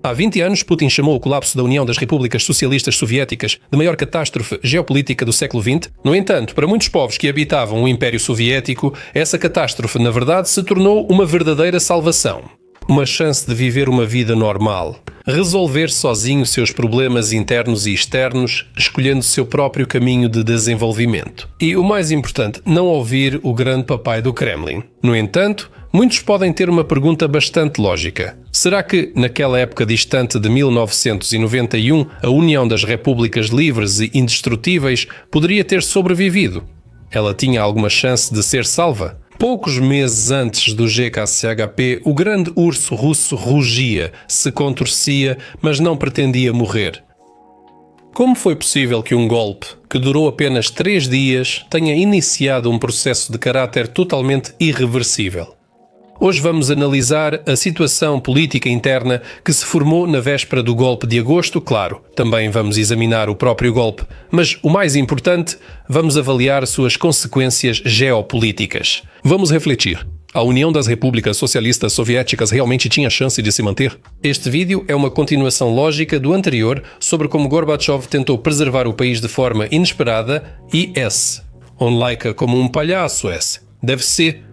Há 20 anos, Putin chamou o colapso da União das Repúblicas Socialistas Soviéticas de maior catástrofe geopolítica do século XX. No entanto, para muitos povos que habitavam o Império Soviético, essa catástrofe, na verdade, se tornou uma verdadeira salvação. Uma chance de viver uma vida normal. Resolver sozinho seus problemas internos e externos, escolhendo seu próprio caminho de desenvolvimento. E o mais importante, não ouvir o grande papai do Kremlin. No entanto, muitos podem ter uma pergunta bastante lógica. Será que, naquela época distante de 1991, a União das Repúblicas Livres e Indestrutíveis poderia ter sobrevivido? Ela tinha alguma chance de ser salva? Poucos meses antes do GKCHP, o grande urso russo rugia, se contorcia, mas não pretendia morrer. Como foi possível que um golpe, que durou apenas 3 dias, tenha iniciado um processo de caráter totalmente irreversível? Hoje vamos analisar a situação política interna que se formou na véspera do golpe de agosto, claro. Também vamos examinar o próprio golpe, mas o mais importante, vamos avaliar suas consequências geopolíticas. Vamos refletir. A União das Repúblicas Socialistas Soviéticas realmente tinha chance de se manter? Este vídeo é uma continuação lógica do anterior sobre como Gorbachev tentou preservar o país de forma inesperada e on laica como um palhaço deve ser.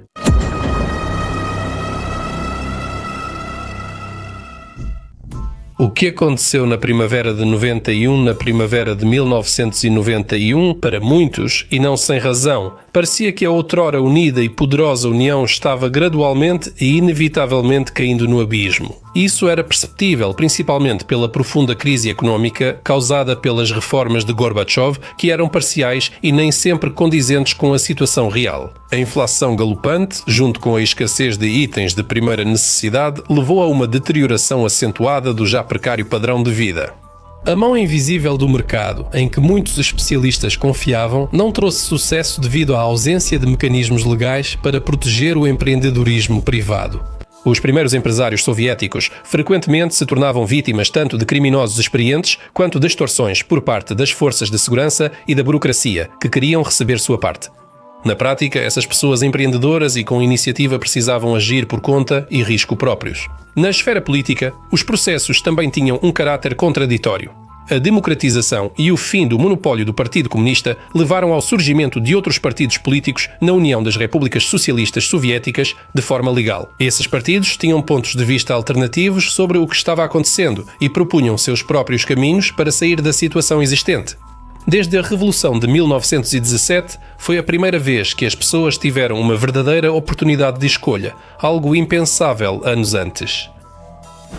O que aconteceu na primavera de 91, na primavera de 1991, para muitos, e não sem razão, parecia que a outrora unida e poderosa União estava gradualmente e inevitavelmente caindo no abismo. Isso era perceptível principalmente pela profunda crise económica causada pelas reformas de Gorbachev, que eram parciais e nem sempre condizentes com a situação real. A inflação galopante, junto com a escassez de itens de primeira necessidade, levou a uma deterioração acentuada do já precário padrão de vida. A mão invisível do mercado, em que muitos especialistas confiavam, não trouxe sucesso devido à ausência de mecanismos legais para proteger o empreendedorismo privado. Os primeiros empresários soviéticos frequentemente se tornavam vítimas tanto de criminosos experientes quanto de extorsões por parte das forças de segurança e da burocracia, que queriam receber sua parte. Na prática, essas pessoas empreendedoras e com iniciativa precisavam agir por conta e risco próprios. Na esfera política, os processos também tinham um caráter contraditório. A democratização e o fim do monopólio do Partido Comunista levaram ao surgimento de outros partidos políticos na União das Repúblicas Socialistas Soviéticas de forma legal. Esses partidos tinham pontos de vista alternativos sobre o que estava acontecendo e propunham seus próprios caminhos para sair da situação existente. Desde a Revolução de 1917, foi a primeira vez que as pessoas tiveram uma verdadeira oportunidade de escolha, algo impensável anos antes.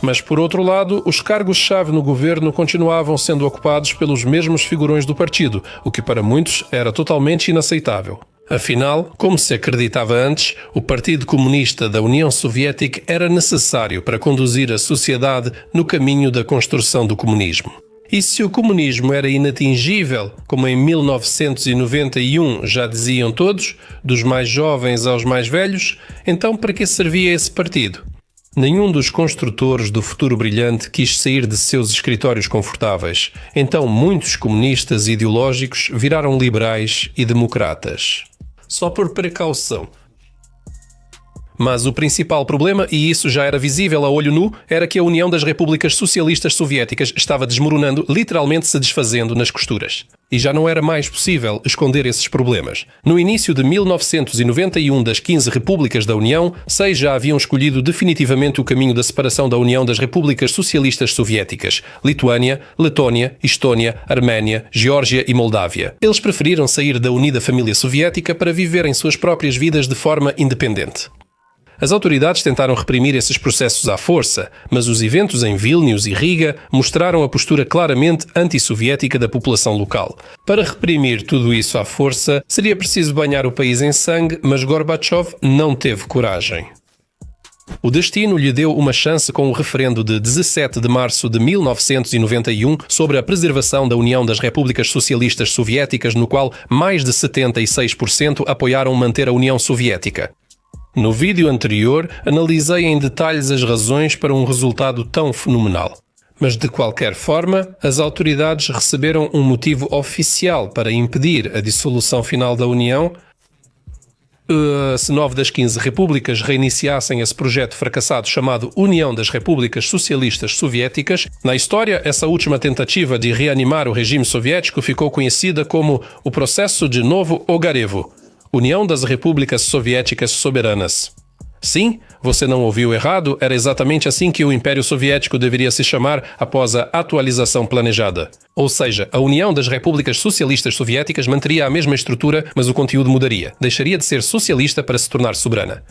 Mas, por outro lado, os cargos-chave no governo continuavam sendo ocupados pelos mesmos figurões do partido, o que para muitos era totalmente inaceitável. Afinal, como se acreditava antes, o Partido Comunista da União Soviética era necessário para conduzir a sociedade no caminho da construção do comunismo. E se o comunismo era inatingível, como em 1991 já diziam todos, dos mais jovens aos mais velhos, então para que servia esse partido? Nenhum dos construtores do futuro brilhante quis sair de seus escritórios confortáveis. Então muitos comunistas ideológicos viraram liberais e democratas. Só por precaução. Mas o principal problema, e isso já era visível a olho nu, era que a União das Repúblicas Socialistas Soviéticas estava desmoronando, literalmente se desfazendo nas costuras. E já não era mais possível esconder esses problemas. No início de 1991, das 15 repúblicas da União, 6 já haviam escolhido definitivamente o caminho da separação da União das Repúblicas Socialistas Soviéticas: Lituânia, Letónia, Estónia, Arménia, Geórgia e Moldávia. Eles preferiram sair da unida família soviética para viverem suas próprias vidas de forma independente. As autoridades tentaram reprimir esses processos à força, mas os eventos em Vilnius e Riga mostraram a postura claramente antissoviética da população local. Para reprimir tudo isso à força, seria preciso banhar o país em sangue, mas Gorbachev não teve coragem. O destino lhe deu uma chance com o referendo de 17 de março de 1991 sobre a preservação da União das Repúblicas Socialistas Soviéticas, no qual mais de 76% apoiaram manter a União Soviética. No vídeo anterior, analisei em detalhes as razões para um resultado tão fenomenal. Mas, de qualquer forma, as autoridades receberam um motivo oficial para impedir a dissolução final da União. Se 9 das 15 repúblicas reiniciassem esse projeto fracassado chamado União das Repúblicas Socialistas Soviéticas, na história, essa última tentativa de reanimar o regime soviético ficou conhecida como o Processo de Novo Ogarevo, União das Repúblicas Soviéticas Soberanas. Sim, você não ouviu errado, era exatamente assim que o Império Soviético deveria se chamar após a atualização planejada. Ou seja, a União das Repúblicas Socialistas Soviéticas manteria a mesma estrutura, mas o conteúdo mudaria. Deixaria de ser socialista para se tornar soberana.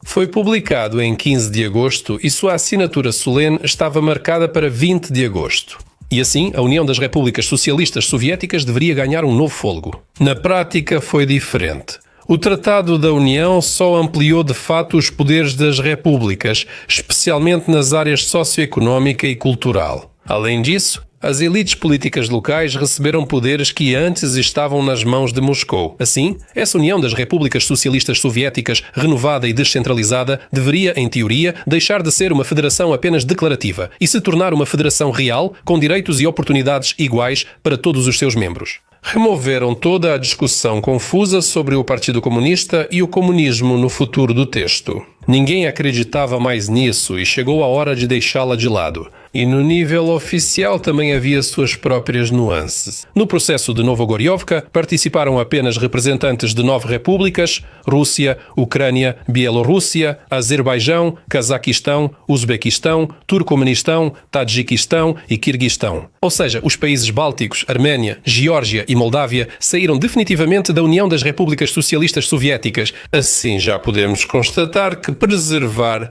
Foi publicado em 15 de agosto e sua assinatura solene estava marcada para 20 de agosto. E assim, a União das Repúblicas Socialistas Soviéticas deveria ganhar um novo fôlego. Na prática, foi diferente. O Tratado da União só ampliou de fato os poderes das repúblicas, especialmente nas áreas socioeconómica e cultural. Além disso, as elites políticas locais receberam poderes que antes estavam nas mãos de Moscou. Assim, essa União das Repúblicas Socialistas Soviéticas, renovada e descentralizada, deveria, em teoria, deixar de ser uma federação apenas declarativa e se tornar uma federação real, com direitos e oportunidades iguais para todos os seus membros. Removeram toda a discussão confusa sobre o Partido Comunista e o comunismo no futuro do texto. Ninguém acreditava mais nisso e chegou a hora de deixá-la de lado. E no nível oficial também havia suas próprias nuances. No processo de Novogoriovka participaram apenas representantes de 9 repúblicas: Rússia, Ucrânia, Bielorrússia, Azerbaijão, Cazaquistão, Uzbequistão, Turcomenistão, Tadjiquistão e Quirguistão. Ou seja, os países bálticos, Arménia, Geórgia e Moldávia saíram definitivamente da União das Repúblicas Socialistas Soviéticas. Assim já podemos constatar que preservar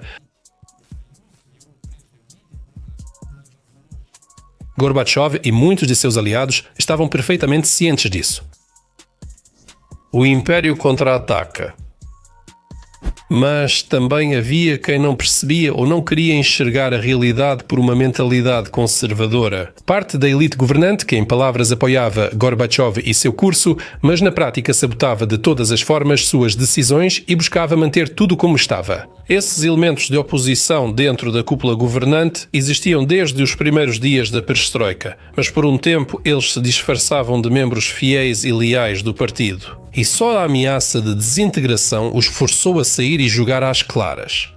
Gorbachev e muitos de seus aliados estavam perfeitamente cientes disso. O Império contra-ataca. Mas também havia quem não percebia ou não queria enxergar a realidade por uma mentalidade conservadora. Parte da elite governante, que em palavras apoiava Gorbachev e seu curso, mas na prática sabotava de todas as formas suas decisões e buscava manter tudo como estava. Esses elementos de oposição dentro da cúpula governante existiam desde os primeiros dias da perestroika, mas por um tempo eles se disfarçavam de membros fiéis e leais do partido. E só a ameaça de desintegração os forçou a sair e jogar às claras.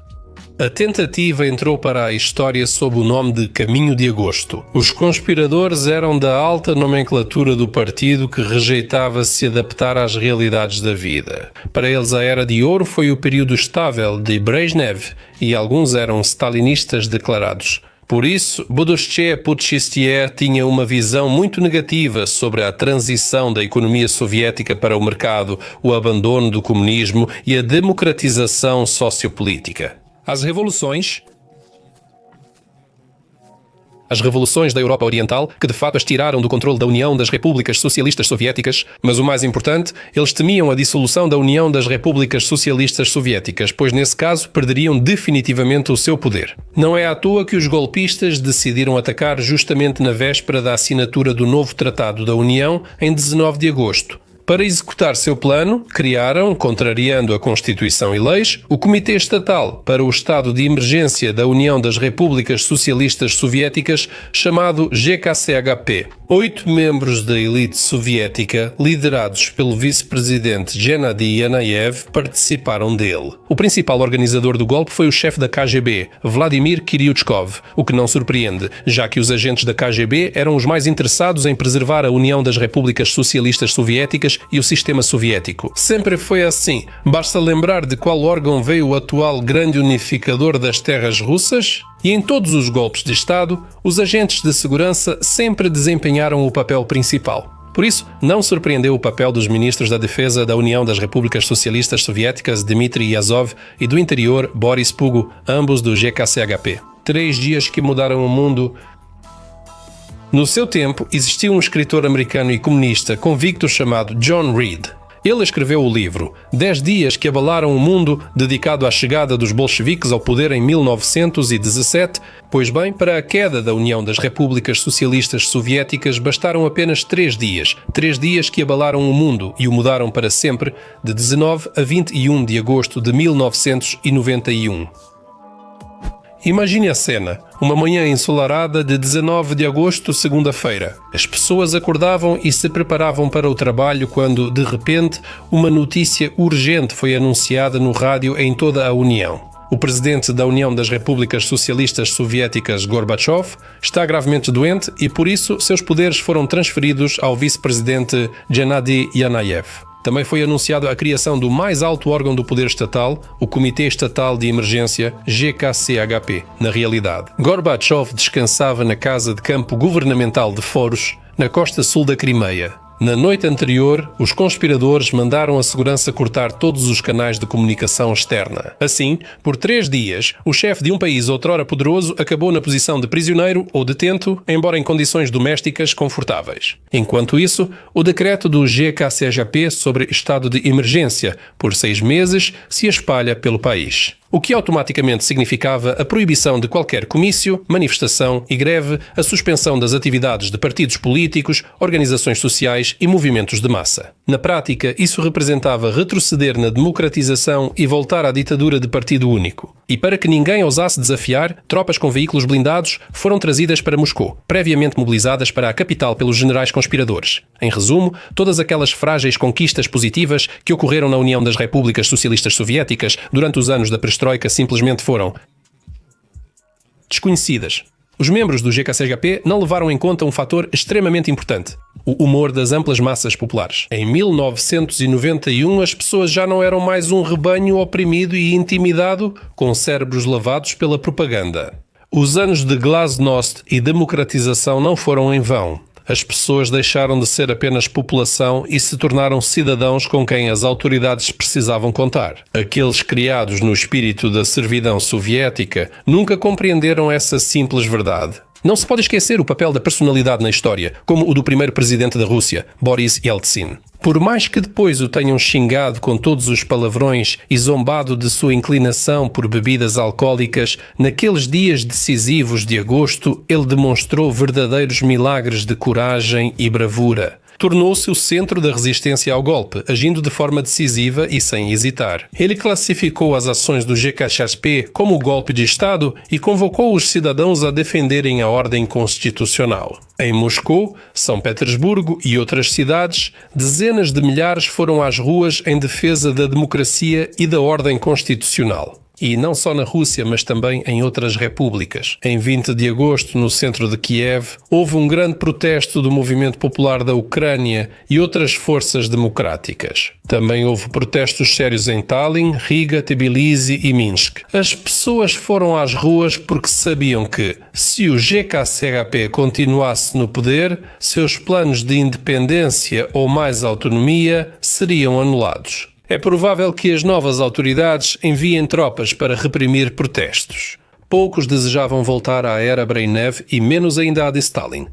A tentativa entrou para a história sob o nome de Caminho de Agosto. Os conspiradores eram da alta nomenclatura do partido que rejeitava se adaptar às realidades da vida. Para eles a Era de Ouro foi o período estável de Brezhnev e alguns eram stalinistas declarados. Por isso, Budoushche Putschistier tinha uma visão muito negativa sobre a transição da economia soviética para o mercado, o abandono do comunismo e a democratização sociopolítica. As revoluções da Europa Oriental, que de fato as tiraram do controle da União das Repúblicas Socialistas Soviéticas, mas o mais importante, eles temiam a dissolução da União das Repúblicas Socialistas Soviéticas, pois nesse caso perderiam definitivamente o seu poder. Não é à toa que os golpistas decidiram atacar justamente na véspera da assinatura do novo Tratado da União, em 19 de agosto. Para executar seu plano, criaram, contrariando a Constituição e leis, o Comitê Estatal para o Estado de Emergência da União das Repúblicas Socialistas Soviéticas, chamado GKCHP. 8 membros da elite soviética, liderados pelo vice-presidente Gennady Yanayev, participaram dele. O principal organizador do golpe foi o chefe da KGB, Vladimir Kiryuchkov, o que não surpreende, já que os agentes da KGB eram os mais interessados em preservar a União das Repúblicas Socialistas Soviéticas e o sistema soviético. Sempre foi assim. Basta lembrar de qual órgão veio o atual grande unificador das terras russas? E em todos os golpes de Estado, os agentes de segurança sempre desempenharam o papel principal. Por isso, não surpreendeu o papel dos ministros da Defesa da União das Repúblicas Socialistas Soviéticas, Dmitry Yazov, e do Interior, Boris Pugo, ambos do GKCHP. 3 dias que mudaram o mundo. No seu tempo, existia um escritor americano e comunista convicto chamado John Reed. Ele escreveu o livro 10 Dias que Abalaram o Mundo, dedicado à chegada dos bolcheviques ao poder em 1917. Pois bem, para a queda da União das Repúblicas Socialistas Soviéticas bastaram apenas 3 dias. 3 dias que abalaram o mundo e o mudaram para sempre, de 19 a 21 de agosto de 1991. Imagine a cena. Uma manhã ensolarada de 19 de agosto, segunda-feira. As pessoas acordavam e se preparavam para o trabalho quando, de repente, uma notícia urgente foi anunciada no rádio em toda a União. O presidente da União das Repúblicas Socialistas Soviéticas, Gorbachev, está gravemente doente e, por isso, seus poderes foram transferidos ao vice-presidente Gennady Yanayev. Também foi anunciada a criação do mais alto órgão do poder estatal, o Comitê Estatal de Emergência, GKCHP, na realidade. Gorbachev descansava na casa de campo governamental de Foros, na costa sul da Crimeia. Na noite anterior, os conspiradores mandaram a segurança cortar todos os canais de comunicação externa. Assim, por 3 dias, o chefe de um país outrora poderoso acabou na posição de prisioneiro ou detento, embora em condições domésticas confortáveis. Enquanto isso, o decreto do GKCHP sobre estado de emergência, por 6 meses, se espalha pelo país. O que automaticamente significava a proibição de qualquer comício, manifestação e greve, a suspensão das atividades de partidos políticos, organizações sociais e movimentos de massa. Na prática, isso representava retroceder na democratização e voltar à ditadura de partido único. E para que ninguém ousasse desafiar, tropas com veículos blindados foram trazidas para Moscou, previamente mobilizadas para a capital pelos generais conspiradores. Em resumo, todas aquelas frágeis conquistas positivas que ocorreram na União das Repúblicas Socialistas Soviéticas durante os anos da perestroika simplesmente foram desconhecidas. Os membros do GKCHP não levaram em conta um fator extremamente importante: o humor das amplas massas populares. Em 1991, as pessoas já não eram mais um rebanho oprimido e intimidado com cérebros lavados pela propaganda. Os anos de glasnost e democratização não foram em vão. As pessoas deixaram de ser apenas população e se tornaram cidadãos com quem as autoridades precisavam contar. Aqueles criados no espírito da servidão soviética nunca compreenderam essa simples verdade. Não se pode esquecer o papel da personalidade na história, como o do primeiro presidente da Rússia, Boris Yeltsin. Por mais que depois o tenham xingado com todos os palavrões e zombado de sua inclinação por bebidas alcoólicas, naqueles dias decisivos de agosto ele demonstrou verdadeiros milagres de coragem e bravura. Tornou-se o centro da resistência ao golpe, agindo de forma decisiva e sem hesitar. Ele classificou as ações do GKCHP como golpe de Estado e convocou os cidadãos a defenderem a ordem constitucional. Em Moscou, São Petersburgo e outras cidades, dezenas de milhares foram às ruas em defesa da democracia e da ordem constitucional. E não só na Rússia, mas também em outras repúblicas. Em 20 de agosto, no centro de Kiev, houve um grande protesto do movimento popular da Ucrânia e outras forças democráticas. Também houve protestos sérios em Tallinn, Riga, Tbilisi e Minsk. As pessoas foram às ruas porque sabiam que, se o GKCHP continuasse no poder, seus planos de independência ou mais autonomia seriam anulados. É provável que as novas autoridades enviem tropas para reprimir protestos. Poucos desejavam voltar à era Brezhnev e menos ainda à de Stalin.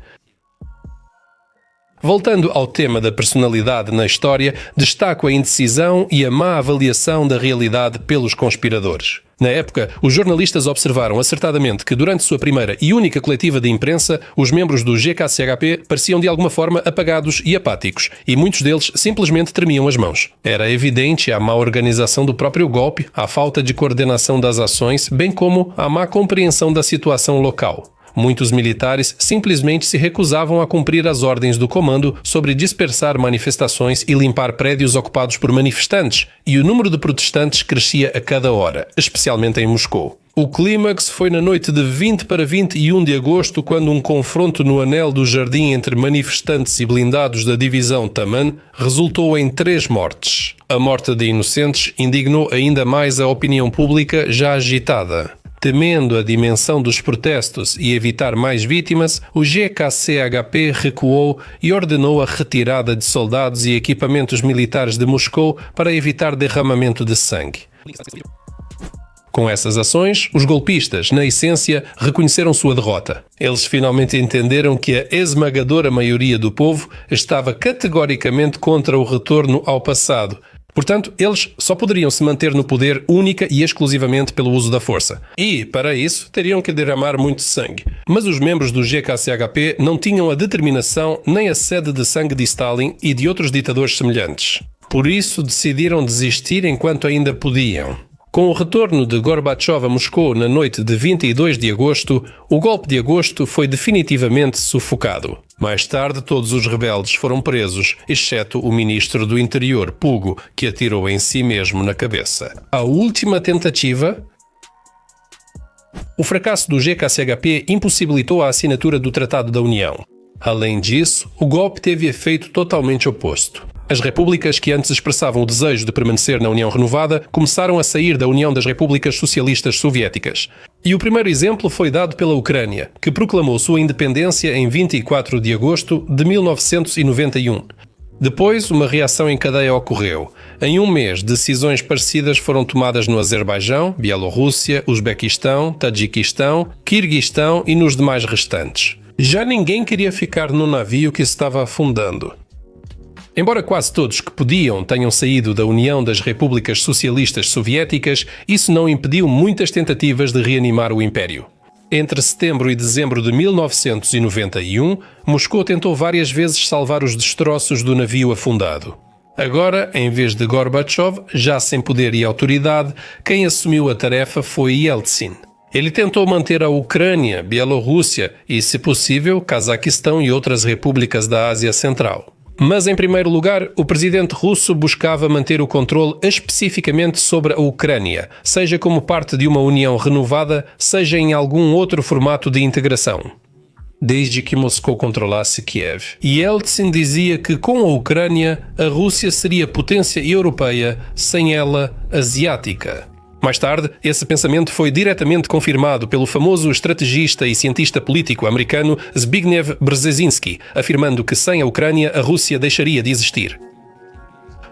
Voltando ao tema da personalidade na história, destaco a indecisão e a má avaliação da realidade pelos conspiradores. Na época, os jornalistas observaram acertadamente que durante sua primeira e única coletiva de imprensa, os membros do GKCHP pareciam de alguma forma apagados e apáticos, e muitos deles simplesmente tremiam as mãos. Era evidente a má organização do próprio golpe, a falta de coordenação das ações, bem como a má compreensão da situação local. Muitos militares simplesmente se recusavam a cumprir as ordens do comando sobre dispersar manifestações e limpar prédios ocupados por manifestantes, e o número de protestantes crescia a cada hora, especialmente em Moscou. O clímax foi na noite de 20 para 21 de agosto, quando um confronto no anel do jardim entre manifestantes e blindados da divisão Taman resultou em 3 mortes. A morte de inocentes indignou ainda mais a opinião pública já agitada. Temendo a dimensão dos protestos e evitar mais vítimas, o GKCHP recuou e ordenou a retirada de soldados e equipamentos militares de Moscou para evitar derramamento de sangue. Com essas ações, os golpistas, na essência, reconheceram sua derrota. Eles finalmente entenderam que a esmagadora maioria do povo estava categoricamente contra o retorno ao passado. Portanto, eles só poderiam se manter no poder única e exclusivamente pelo uso da força. E, para isso, teriam que derramar muito sangue. Mas os membros do GKCHP não tinham a determinação nem a sede de sangue de Stalin e de outros ditadores semelhantes. Por isso, decidiram desistir enquanto ainda podiam. Com o retorno de Gorbachev a Moscou na noite de 22 de agosto, o golpe de agosto foi definitivamente sufocado. Mais tarde, todos os rebeldes foram presos, exceto o ministro do Interior, Pugo, que atirou em si mesmo na cabeça. A última tentativa... O fracasso do GKCHP impossibilitou a assinatura do Tratado da União. Além disso, o golpe teve efeito totalmente oposto. As repúblicas que antes expressavam o desejo de permanecer na União Renovada começaram a sair da União das Repúblicas Socialistas Soviéticas. E o primeiro exemplo foi dado pela Ucrânia, que proclamou sua independência em 24 de agosto de 1991. Depois, uma reação em cadeia ocorreu. Em um mês, decisões parecidas foram tomadas no Azerbaijão, Bielorrússia, Uzbequistão, Tajiquistão, Quirguistão e nos demais restantes. Já ninguém queria ficar no navio que estava afundando. Embora quase todos que podiam tenham saído da União das Repúblicas Socialistas Soviéticas, isso não impediu muitas tentativas de reanimar o Império. Entre setembro e dezembro de 1991, Moscou tentou várias vezes salvar os destroços do navio afundado. Agora, em vez de Gorbachev, já sem poder e autoridade, quem assumiu a tarefa foi Yeltsin. Ele tentou manter a Ucrânia, Bielorrússia e, se possível, Cazaquistão e outras repúblicas da Ásia Central. Mas, em primeiro lugar, o presidente russo buscava manter o controle especificamente sobre a Ucrânia, seja como parte de uma união renovada, seja em algum outro formato de integração. Desde que Moscou controlasse Kiev. Yeltsin dizia que, com a Ucrânia, a Rússia seria potência europeia, sem ela, asiática. Mais tarde, esse pensamento foi diretamente confirmado pelo famoso estrategista e cientista político americano Zbigniew Brzezinski, afirmando que sem a Ucrânia a Rússia deixaria de existir.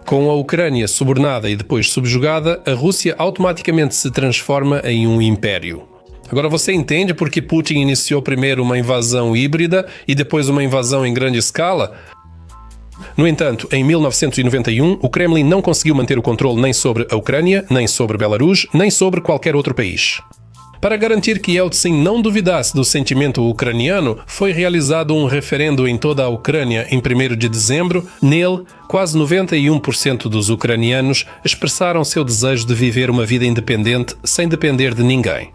Com a Ucrânia subornada e depois subjugada, a Rússia automaticamente se transforma em um império. Agora você entende por que Putin iniciou primeiro uma invasão híbrida e depois uma invasão em grande escala? No entanto, em 1991, o Kremlin não conseguiu manter o controle nem sobre a Ucrânia, nem sobre Belarus, nem sobre qualquer outro país. Para garantir que Yeltsin não duvidasse do sentimento ucraniano, foi realizado um referendo em toda a Ucrânia em 1º de dezembro. Nele, quase 91% dos ucranianos expressaram seu desejo de viver uma vida independente sem depender de ninguém.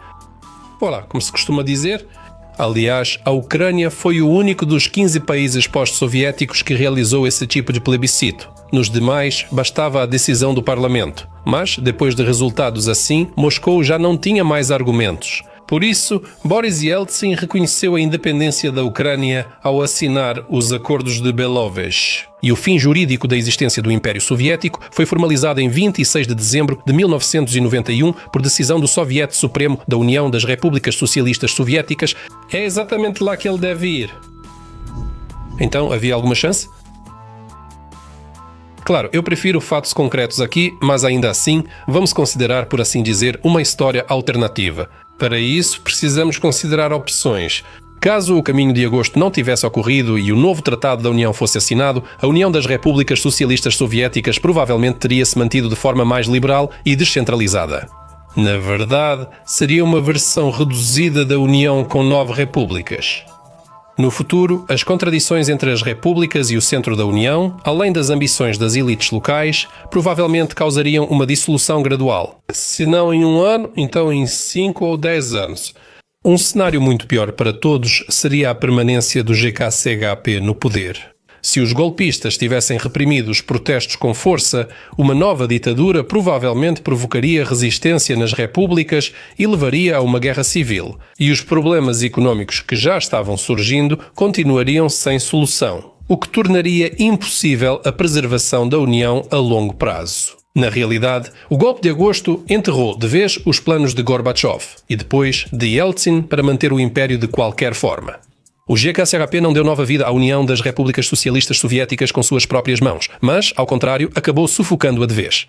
Olá, como se costuma dizer... Aliás, a Ucrânia foi o único dos 15 países pós-soviéticos que realizou esse tipo de plebiscito. Nos demais, bastava a decisão do parlamento. Mas, depois de resultados assim, Moscou já não tinha mais argumentos. Por isso, Boris Yeltsin reconheceu a independência da Ucrânia ao assinar os Acordos de Belovesh. E o fim jurídico da existência do Império Soviético foi formalizado em 26 de dezembro de 1991 por decisão do Soviete Supremo da União das Repúblicas Socialistas Soviéticas. É exatamente lá que ele deve ir. Então, havia alguma chance? Claro, eu prefiro fatos concretos aqui, mas ainda assim, vamos considerar, por assim dizer, uma história alternativa. Para isso, precisamos considerar opções. Caso o caminho de agosto não tivesse ocorrido e o novo Tratado da União fosse assinado, a União das Repúblicas Socialistas Soviéticas provavelmente teria se mantido de forma mais liberal e descentralizada. Na verdade, seria uma versão reduzida da União com 9 repúblicas. No futuro, as contradições entre as repúblicas e o centro da União, além das ambições das elites locais, provavelmente causariam uma dissolução gradual. Se não em 1 ano, então em 5 ou 10 anos. Um cenário muito pior para todos seria a permanência do GKCHP no poder. Se os golpistas tivessem reprimido os protestos com força, uma nova ditadura provavelmente provocaria resistência nas repúblicas e levaria a uma guerra civil. E os problemas económicos que já estavam surgindo continuariam sem solução, o que tornaria impossível a preservação da União a longo prazo. Na realidade, o golpe de agosto enterrou de vez os planos de Gorbachev e depois de Yeltsin para manter o império de qualquer forma. O GKCHP não deu nova vida à União das Repúblicas Socialistas Soviéticas com suas próprias mãos, mas, ao contrário, acabou sufocando-a de vez.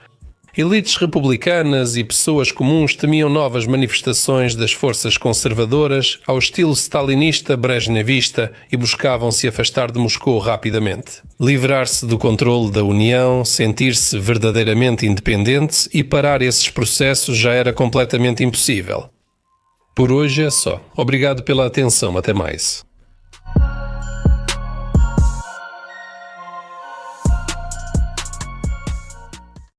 Elites republicanas e pessoas comuns temiam novas manifestações das forças conservadoras ao estilo stalinista brezhnevista e buscavam se afastar de Moscou rapidamente. Livrar-se do controle da União, sentir-se verdadeiramente independente e parar esses processos já era completamente impossível. Por hoje é só. Obrigado pela atenção. Até mais.